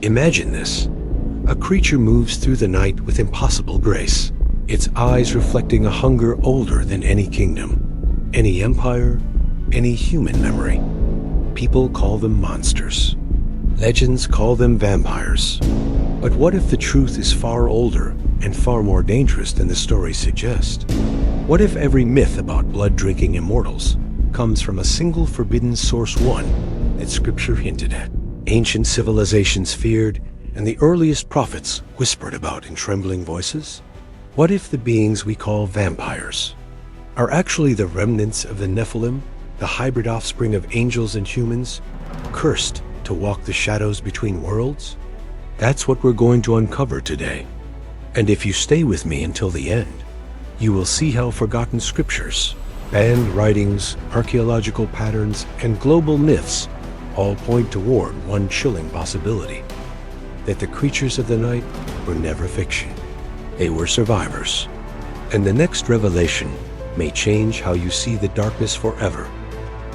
Imagine this. A creature moves through the night with impossible grace, its eyes reflecting a hunger older than any kingdom, any empire, any human memory. People call them monsters. Legends call them vampires. But what if the truth is far older and far more dangerous than the stories suggest? What if every myth about blood-drinking immortals comes from a single forbidden source, one that Scripture hinted at, ancient civilizations feared, and the earliest prophets whispered about in trembling voices? What if the beings we call vampires are actually the remnants of the Nephilim, the hybrid offspring of angels and humans, cursed to walk the shadows between worlds? That's what we're going to uncover today. And if you stay with me until the end, you will see how forgotten scriptures, banned writings, archaeological patterns, and global myths all point toward one chilling possibility: that the creatures of the night were never fiction. They were survivors. And the next revelation may change how you see the darkness forever.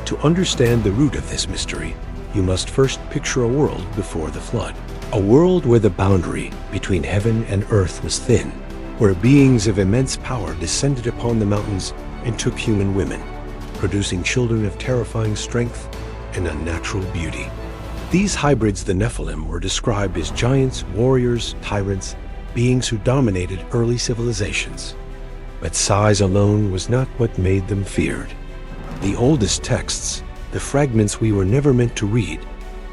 To understand the root of this mystery, you must first picture a world before the flood. A world where the boundary between heaven and earth was thin, where beings of immense power descended upon the mountains and took human women, producing children of terrifying strength and unnatural beauty. These hybrids, the Nephilim, were described as giants, warriors, tyrants, beings who dominated early civilizations. But size alone was not what made them feared. The oldest texts, the fragments we were never meant to read,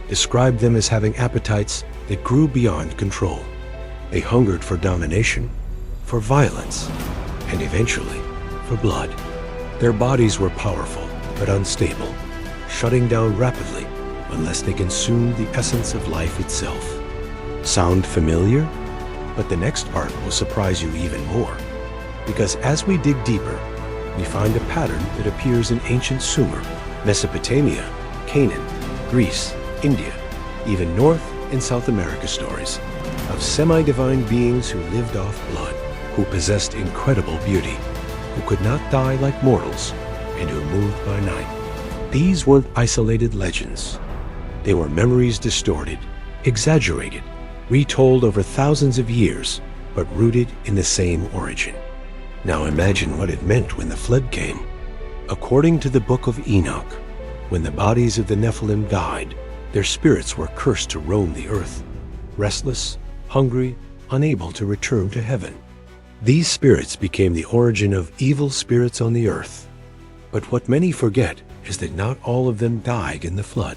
described them as having appetites that grew beyond control. They hungered for domination, for violence, and eventually for blood. Their bodies were powerful but unstable, shutting down rapidly unless they consumed the essence of life itself. Sound familiar? But the next part will surprise you even more, because as we dig deeper, we find a pattern that appears in ancient Sumer, Mesopotamia, Canaan, Greece, India, even North and South America stories of semi-divine beings who lived off blood, who possessed incredible beauty, who could not die like mortals, and who moved by night. These weren't isolated legends. They were memories distorted, exaggerated, retold over thousands of years, but rooted in the same origin. Now imagine what it meant when the flood came. According to the book of Enoch, when the bodies of the Nephilim died, their spirits were cursed to roam the earth, restless, hungry, unable to return to heaven. These spirits became the origin of evil spirits on the earth. But what many forget is that not all of them died in the flood.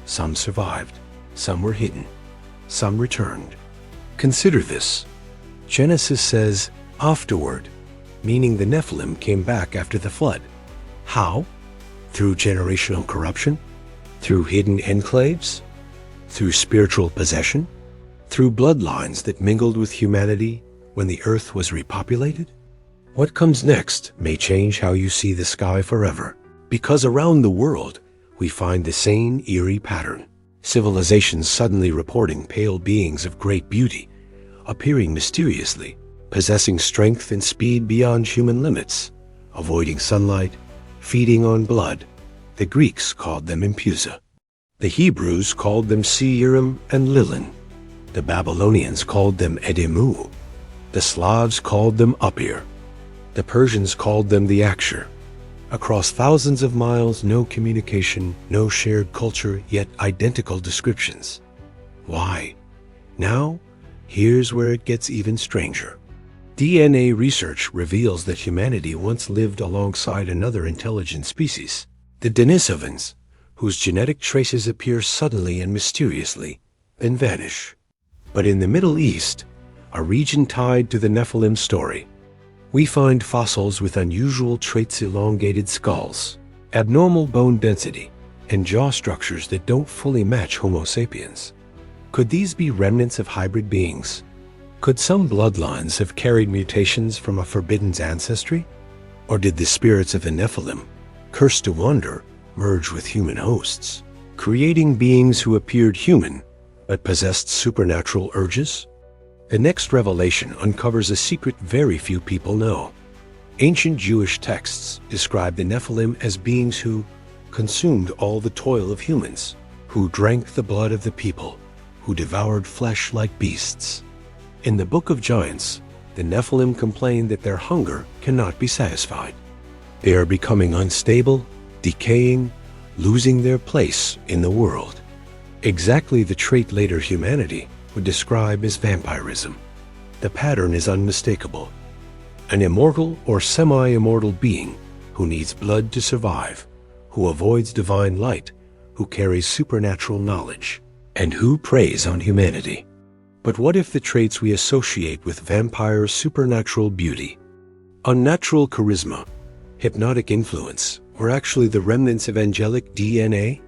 Some survived, some were hidden, some returned. Consider this. Genesis says, afterward, meaning the Nephilim came back after the flood. How? Through generational corruption? Through hidden enclaves? Through spiritual possession? Through bloodlines that mingled with humanity when the earth was repopulated? What comes next may change how you see the sky forever, because around the world we find the same eerie pattern. Civilizations suddenly reporting pale beings of great beauty, appearing mysteriously, possessing strength and speed beyond human limits, avoiding sunlight, feeding on blood. The Greeks called them Impusa. The Hebrews called them Seirim and Lilin. The Babylonians called them Edemu. The Slavs called them Upir. The Persians called them the Akshar. Across thousands of miles, no communication, no shared culture, yet identical descriptions. Why? Now, here's where it gets even stranger. DNA research reveals that humanity once lived alongside another intelligent species, the Denisovans, whose genetic traces appear suddenly and mysteriously, then vanish. But in the Middle East, a region tied to the Nephilim story, we find fossils with unusual traits: elongated skulls, abnormal bone density, and jaw structures that don't fully match Homo sapiens. Could these be remnants of hybrid beings? Could some bloodlines have carried mutations from a forbidden ancestry? Or did the spirits of the Nephilim, cursed to wander, merge with human hosts, creating beings who appeared human but possessed supernatural urges? The next revelation uncovers a secret very few people know. Ancient Jewish texts describe the Nephilim as beings who consumed all the toil of humans, who drank the blood of the people, who devoured flesh like beasts. In the Book of Giants, the Nephilim complain that their hunger cannot be satisfied. They are becoming unstable, decaying, losing their place in the world. Exactly the trait later humanity would describe as vampirism. The pattern is unmistakable. An immortal or semi-immortal being who needs blood to survive, who avoids divine light, who carries supernatural knowledge, and who preys on humanity. But what if the traits we associate with vampires' supernatural beauty, unnatural charisma, hypnotic influence, were actually the remnants of angelic DNA?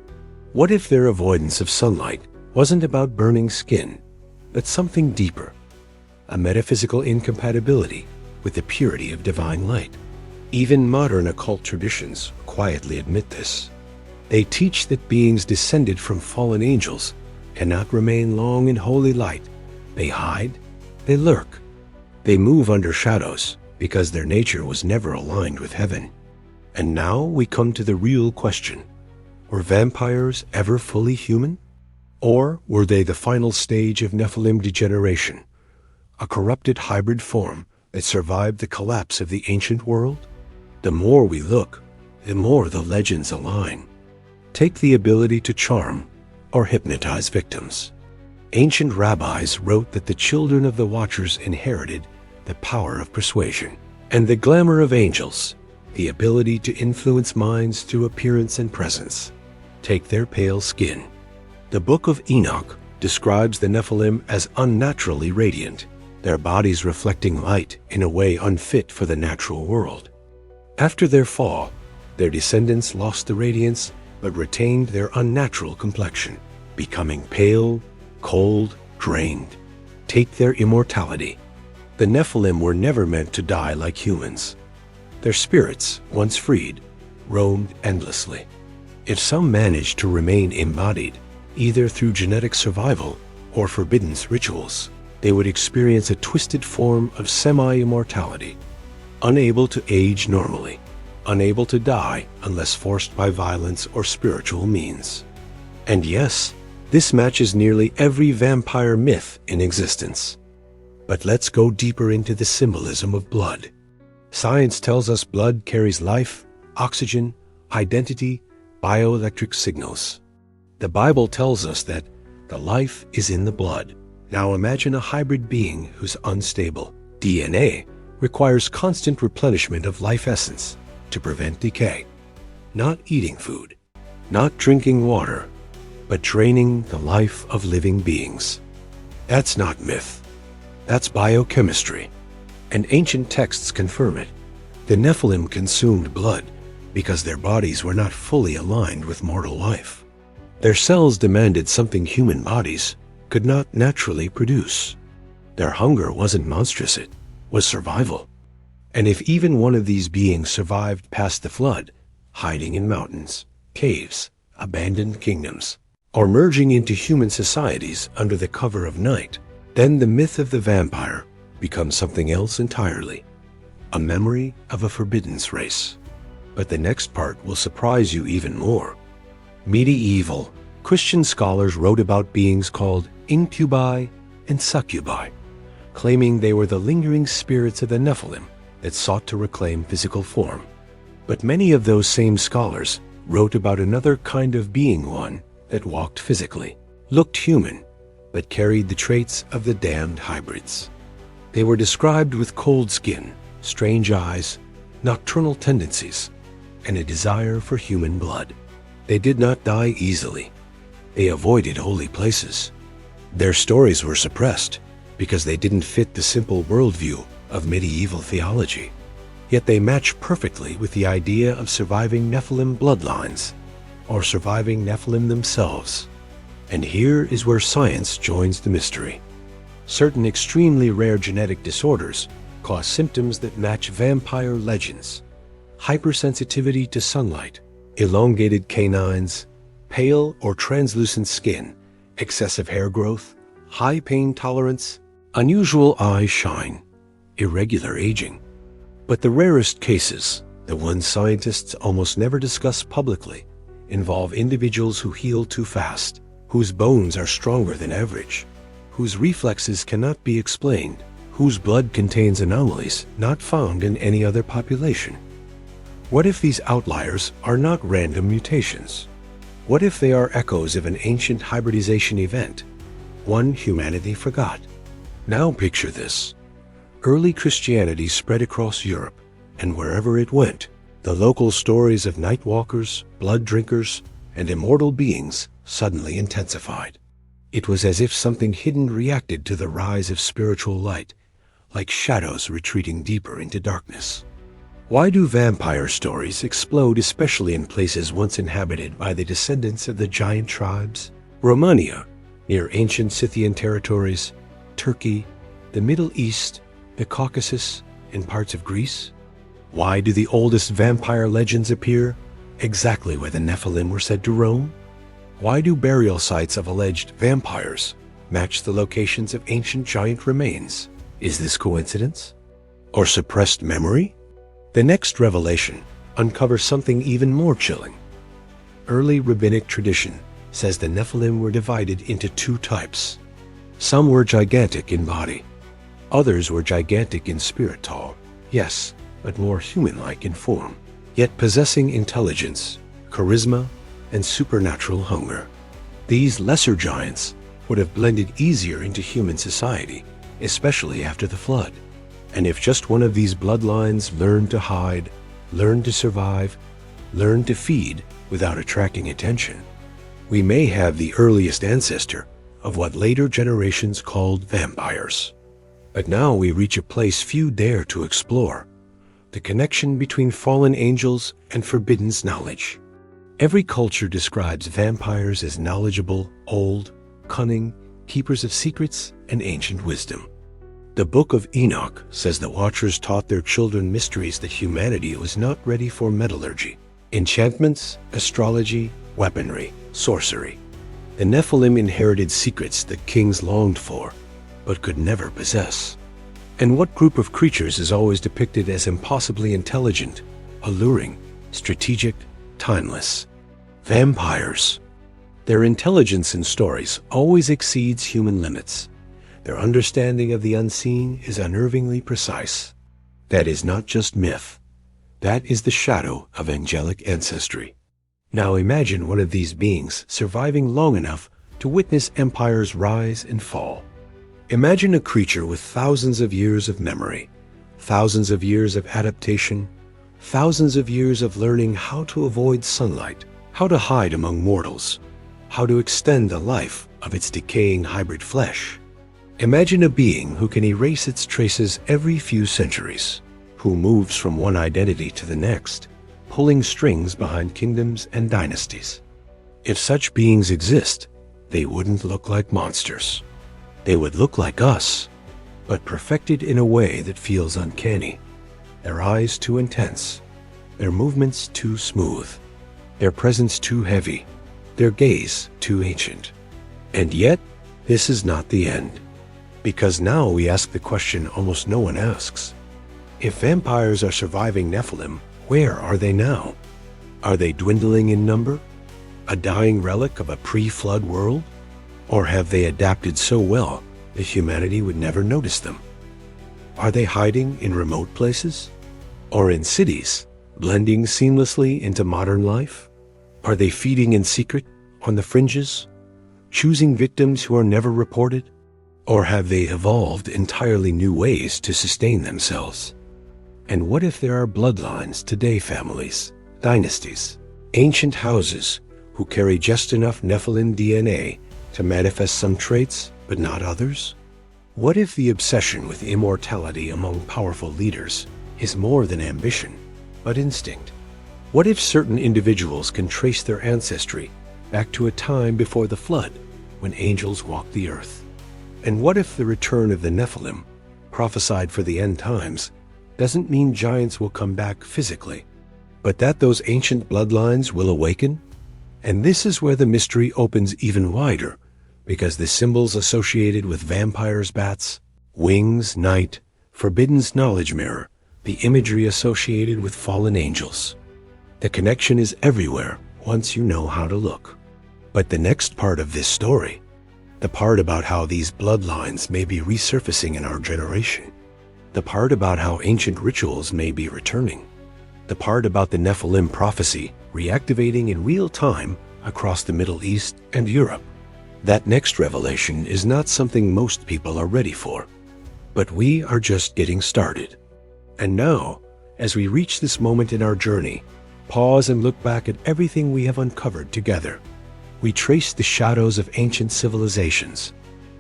What if their avoidance of sunlight wasn't about burning skin, but something deeper, a metaphysical incompatibility with the purity of divine light? Even modern occult traditions quietly admit this. They teach that beings descended from fallen angels cannot remain long in holy light. They hide, they lurk, they move under shadows because their nature was never aligned with heaven. And now we come to the real question. Were vampires ever fully human? Or were they the final stage of Nephilim degeneration, a corrupted hybrid form that survived the collapse of the ancient world? The more we look, the more the legends align. Take the ability to charm or hypnotize victims. Ancient rabbis wrote that the children of the Watchers inherited the power of persuasion, and the glamour of angels, the ability to influence minds through appearance and presence. Take their pale skin. The Book of Enoch describes the Nephilim as unnaturally radiant, their bodies reflecting light in a way unfit for the natural world. After their fall, their descendants lost the radiance but retained their unnatural complexion, becoming pale, cold, drained. Take their immortality. The Nephilim were never meant to die like humans. Their spirits, once freed, roamed endlessly. If some managed to remain embodied, either through genetic survival or forbidden rituals, they would experience a twisted form of semi-immortality, unable to age normally, unable to die unless forced by violence or spiritual means. And yes, this matches nearly every vampire myth in existence. But let's go deeper into the symbolism of blood. Science tells us blood carries life, oxygen, identity, bioelectric signals. The Bible tells us that the life is in the blood. Now imagine a hybrid being whose unstable DNA requires constant replenishment of life essence to prevent decay. Not eating food, not drinking water, but draining the life of living beings. That's not myth. That's biochemistry. And ancient texts confirm it. The Nephilim consumed blood because their bodies were not fully aligned with mortal life. Their cells demanded something human bodies could not naturally produce. Their hunger wasn't monstrous, it was survival. And if even one of these beings survived past the flood, hiding in mountains, caves, abandoned kingdoms, or merging into human societies under the cover of night, then the myth of the vampire becomes something else entirely, a memory of a forbidden race. But the next part will surprise you even more. Medieval Christian scholars wrote about beings called incubi and succubi, claiming they were the lingering spirits of the Nephilim that sought to reclaim physical form. But many of those same scholars wrote about another kind of being, one that walked physically, looked human, but carried the traits of the damned hybrids. They were described with cold skin, strange eyes, nocturnal tendencies, and a desire for human blood. They did not die easily. They avoided holy places. Their stories were suppressed because they didn't fit the simple worldview of medieval theology. Yet they match perfectly with the idea of surviving Nephilim bloodlines, or surviving Nephilim themselves. And here is where science joins the mystery. Certain extremely rare genetic disorders cause symptoms that match vampire legends: hypersensitivity to sunlight, elongated canines, pale or translucent skin, excessive hair growth, high pain tolerance, unusual eye shine, irregular aging. But the rarest cases, the ones scientists almost never discuss publicly, involve individuals who heal too fast, whose bones are stronger than average, whose reflexes cannot be explained, whose blood contains anomalies not found in any other population? What if these outliers are not random mutations? What if they are echoes of an ancient hybridization event, one humanity forgot? Now picture this. Early Christianity spread across Europe, and wherever it went, the local stories of night walkers, blood drinkers, and immortal beings suddenly intensified. It was as if something hidden reacted to the rise of spiritual light, like shadows retreating deeper into darkness. Why do vampire stories explode especially in places once inhabited by the descendants of the giant tribes? Romania, near ancient Scythian territories, Turkey, the Middle East, the Caucasus, and parts of Greece? Why do the oldest vampire legends appear exactly where the Nephilim were said to roam? Why do burial sites of alleged vampires match the locations of ancient giant remains? Is this coincidence? Or suppressed memory? The next revelation uncovers something even more chilling. Early rabbinic tradition says the Nephilim were divided into two types. Some were gigantic in body. Others were gigantic in spirit tall, yes, but more human-like in form, yet possessing intelligence, charisma, and supernatural hunger. These lesser giants would have blended easier into human society, especially after the flood. And if just one of these bloodlines learned to hide, learned to survive, learned to feed without attracting attention, we may have the earliest ancestor of what later generations called vampires. But now we reach a place few dare to explore, the connection between fallen angels and forbidden knowledge. Every culture describes vampires as knowledgeable, old, cunning, keepers of secrets, and ancient wisdom. The Book of Enoch says the Watchers taught their children mysteries that humanity was not ready for: metallurgy, enchantments, astrology, weaponry, sorcery. The Nephilim inherited secrets that kings longed for, but could never possess. And what group of creatures is always depicted as impossibly intelligent, alluring, strategic, timeless? Vampires. Their intelligence in stories always exceeds human limits. Their understanding of the unseen is unnervingly precise. That is not just myth. That is the shadow of angelic ancestry. Now imagine one of these beings surviving long enough to witness empires rise and fall. Imagine a creature with thousands of years of memory, thousands of years of adaptation, thousands of years of learning how to avoid sunlight, how to hide among mortals, how to extend the life of its decaying hybrid flesh. Imagine a being who can erase its traces every few centuries, who moves from one identity to the next, pulling strings behind kingdoms and dynasties. If such beings exist, they wouldn't look like monsters. They would look like us, but perfected in a way that feels uncanny. Their eyes too intense, their movements too smooth, their presence too heavy, their gaze too ancient. And yet, this is not the end. Because now we ask the question almost no one asks. If vampires are surviving Nephilim, where are they now? Are they dwindling in number? A dying relic of a pre-flood world? Or have they adapted so well that humanity would never notice them? Are they hiding in remote places? Or in cities, blending seamlessly into modern life? Are they feeding in secret on the fringes, choosing victims who are never reported? Or have they evolved entirely new ways to sustain themselves? And what if there are bloodlines today, families, dynasties, ancient houses who carry just enough Nephilim DNA to manifest some traits but not others? What if the obsession with immortality among powerful leaders is more than ambition, but instinct? What if certain individuals can trace their ancestry back to a time before the flood, when angels walked the earth? And what if the return of the Nephilim, prophesied for the end times, doesn't mean giants will come back physically, but that those ancient bloodlines will awaken? And this is where the mystery opens even wider, because the symbols associated with vampires' bats, wings, night, forbidden's knowledge mirror, the imagery associated with fallen angels. The connection is everywhere once you know how to look. But the next part of this story, the part about how these bloodlines may be resurfacing in our generation, the part about how ancient rituals may be returning, the part about the Nephilim prophecy reactivating in real time across the Middle East and Europe. That next revelation is not something most people are ready for. But we are just getting started. And now, as we reach this moment in our journey, pause and look back at everything we have uncovered together. We traced the shadows of ancient civilizations,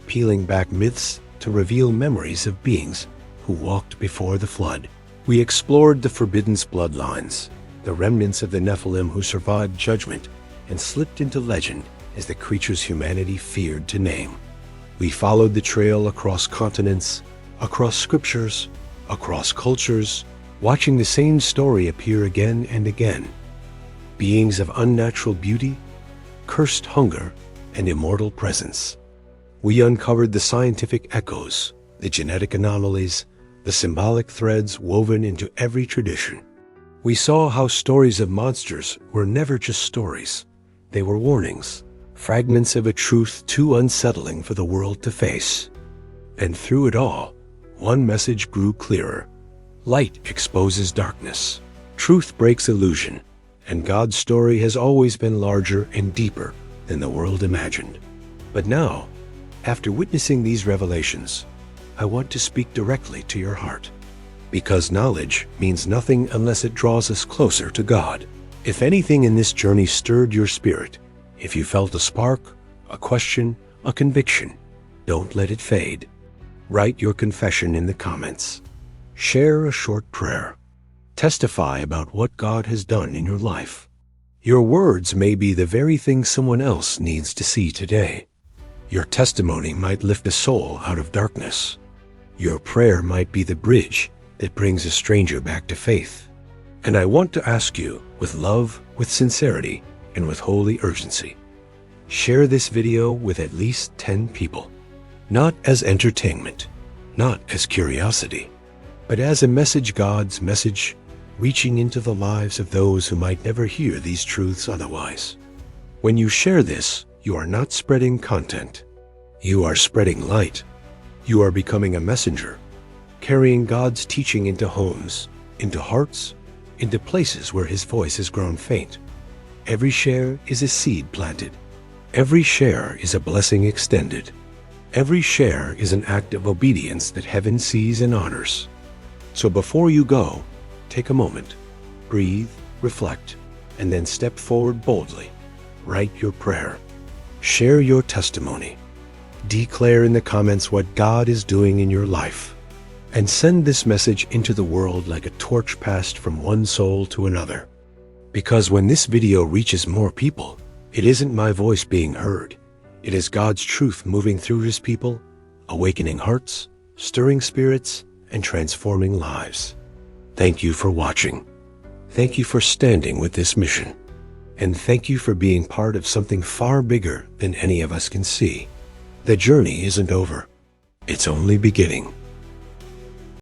peeling back myths to reveal memories of beings who walked before the flood. We explored the forbidden bloodlines, the remnants of the Nephilim who survived judgment and slipped into legend as the creatures humanity feared to name. We followed the trail across continents, across scriptures, across cultures, watching the same story appear again and again. Beings of unnatural beauty, cursed hunger, and immortal presence. We uncovered the scientific echoes, the genetic anomalies, the symbolic threads woven into every tradition. We saw how stories of monsters were never just stories. They were warnings, fragments of a truth too unsettling for the world to face. And through it all, one message grew clearer. Light exposes darkness. Truth breaks illusion. And God's story has always been larger and deeper than the world imagined. But now, after witnessing these revelations, I want to speak directly to your heart. Because knowledge means nothing unless it draws us closer to God. If anything in this journey stirred your spirit, if you felt a spark, a question, a conviction, don't let it fade. Write your confession in the comments. Share a short prayer. Testify about what God has done in your life. Your words may be the very thing someone else needs to see today. Your testimony might lift a soul out of darkness. Your prayer might be the bridge that brings a stranger back to faith. And I want to ask you, with love, with sincerity, and with holy urgency, share this video with at least 10 people. Not as entertainment, not as curiosity, but as a message, God's message, reaching into the lives of those who might never hear these truths otherwise. When you share this, you are not spreading content. You are spreading light. You are becoming a messenger, carrying God's teaching into homes, into hearts, into places where His voice has grown faint. Every share is a seed planted. Every share is a blessing extended. Every share is an act of obedience that heaven sees and honors. So before you go, take a moment, breathe, reflect, and then step forward boldly. Write your prayer. Share your testimony. Declare in the comments what God is doing in your life. And send this message into the world like a torch passed from one soul to another. Because when this video reaches more people, it isn't my voice being heard. It is God's truth moving through His people, awakening hearts, stirring spirits, and transforming lives. Thank you for watching. Thank you for standing with this mission. And thank you for being part of something far bigger than any of us can see. The journey isn't over. It's only beginning.